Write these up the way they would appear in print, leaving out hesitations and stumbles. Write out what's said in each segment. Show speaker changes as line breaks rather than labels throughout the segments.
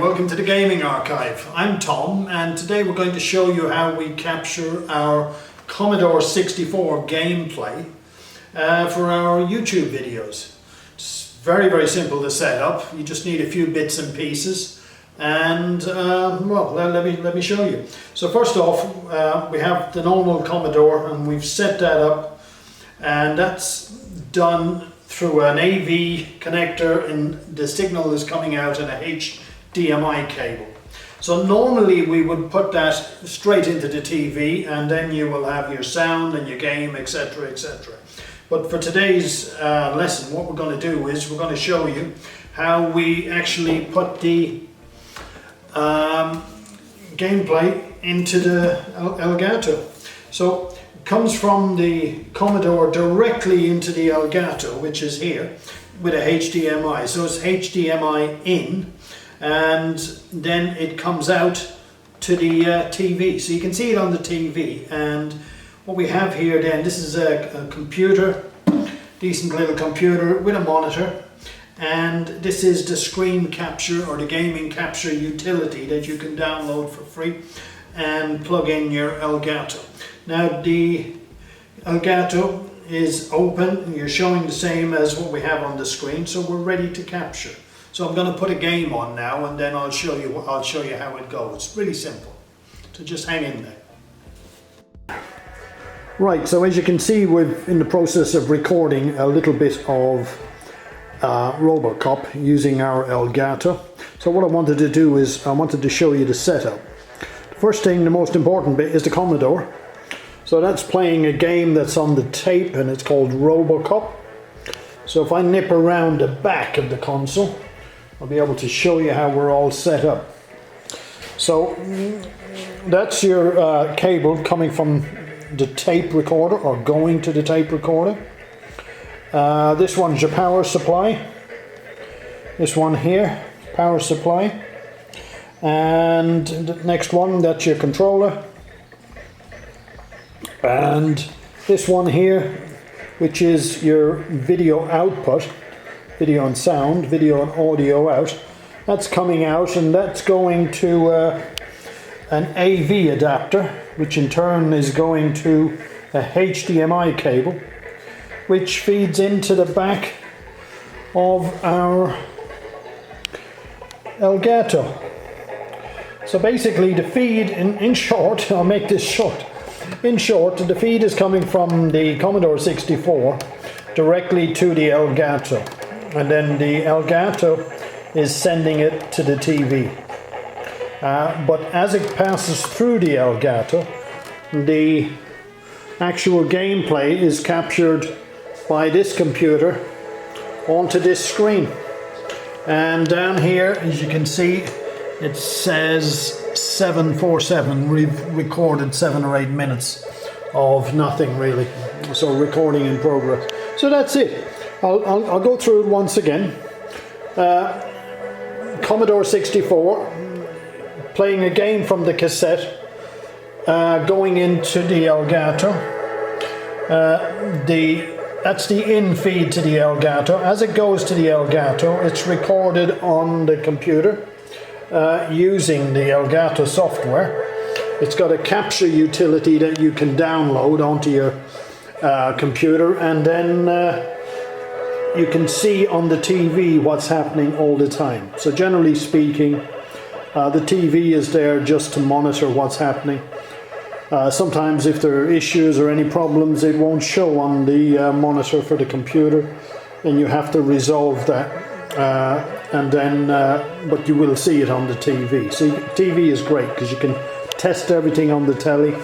welcome to the Gaming Archive. I'm Tom and today we're going to show you how we capture our Commodore 64 gameplay for our YouTube videos. It's very simple to set up. You just need a few bits and pieces and well, let me show you. So first off, we have the normal Commodore and we've set that up, and that's done through an AV connector, and the signal is coming out in a HDMI cable. So normally we would put that straight into the TV and then you will have your sound and your game, etc, etc. But for today's lesson, what we're going to do is we're going to show you how we actually put the gameplay into the Elgato. So it comes from the Commodore directly into the Elgato, which is here, with a HDMI. So it's HDMI in, and then it comes out to the TV. So you can see it on the TV. And what we have here then, this is a computer, decent little computer with a monitor. And this is the screen capture or the gaming capture utility that you can download for free and plug in your Elgato. Now the Elgato is open, you're showing the same as what we have on the screen, so we're ready to capture. So I'm going to put a game on now and then I'll show you how it goes. It's really simple, so just hang in there. Right, so as you can see, we're in the process of recording a little bit of Robocop using our Elgato. So what I wanted to do is I wanted to show you the setup. First thing, the most important bit is the Commodore. So that's playing a game that's on the tape and it's called Robocop. So if I nip around the back of the console, I'll be able to show you how we're all set up. So that's your cable coming from the tape recorder or going to the tape recorder. This one's your power supply. This one here, power supply. And the next one, that's your controller. And this one here, which is your video output, video and sound, video and audio out. That's coming out and that's going to an AV adapter, which in turn is going to a HDMI cable, which feeds into the back of our Elgato. So basically the feed, in short, I'll make this short. In short, the feed is coming from the Commodore 64 directly to the Elgato, and then the Elgato is sending it to the TV. But as it passes through the Elgato, the actual gameplay is captured by this computer onto this screen. And down here, as you can see, it says 747. We've recorded 7 or 8 minutes of nothing really. So recording in progress. So that's it. I'll go through it once again. Commodore 64, playing a game from the cassette, going into the Elgato. That's the in feed to the Elgato. As it goes to the Elgato, it's recorded on the computer using the Elgato software. It's got a capture utility that you can download onto your computer, and then you can see on the TV what's happening all the time. So generally speaking, the TV is there just to monitor what's happening. Sometimes if there are issues or any problems, it won't show on the monitor for the computer, and you have to resolve that, and then but you will see it on the TV. So TV is great because you can test everything on the telly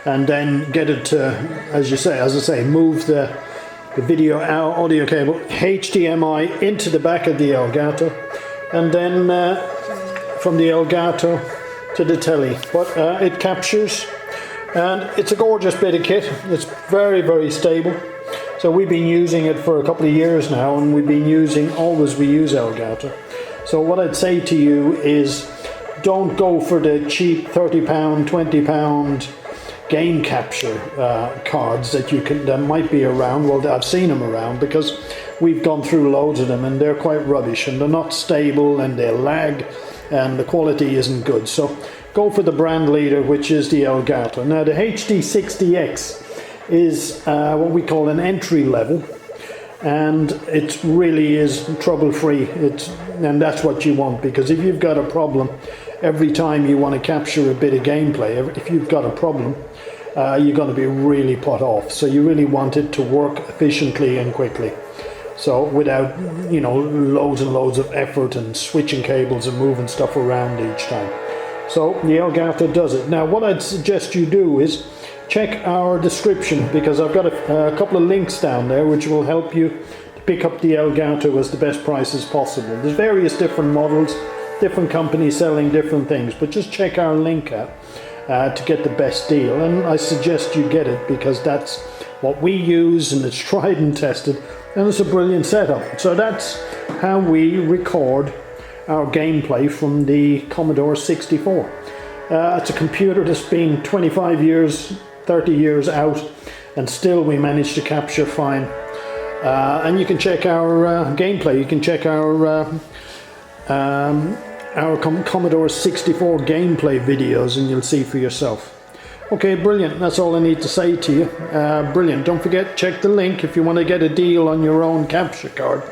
and then get it to, as I say, move the video audio cable HDMI into the back of the Elgato, and then from the Elgato to the telly. But it captures. And it's a gorgeous bit of kit. It's very stable. So we've been using it for a couple of years now, and we've been using, always we use Elgato. So what I'd say to you is, don't go for the cheap £30, £20 game capture cards that might be around. Well, I've seen them around because we've gone through loads of them and they're quite rubbish and they're not stable and they lag and the quality isn't good. So go for the brand leader, which is the Elgato. Now the HD60X is what we call an entry level, and it really is trouble-free. And that's what you want, because if you've got a problem every time you want to capture a bit of gameplay, if you've got a problem, you're going to be really put off. So you really want it to work efficiently and quickly, so without, you know, loads and loads of effort and switching cables and moving stuff around each time. So the Elgato does it. Now what I'd suggest you do is check our description, because I've got a couple of links down there which will help you to pick up the Elgato as the best prices possible. There's various different models, different companies selling different things, but just check our link out to get the best deal. And I suggest you get it, because that's what we use and it's tried and tested, and it's a brilliant setup. So that's how we record our gameplay from the Commodore 64. It's a computer that's been 25 years, 30 years out, and still we managed to capture fine. And you can check our gameplay. You can check our Commodore 64 gameplay videos, and you'll see for yourself. Okay, brilliant. That's all I need to say to you. Brilliant. Don't forget, check the link if you want to get a deal on your own capture card.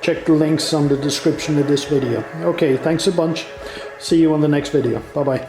Check the links on the description of this video. Okay, thanks a bunch. See you on the next video. Bye-bye.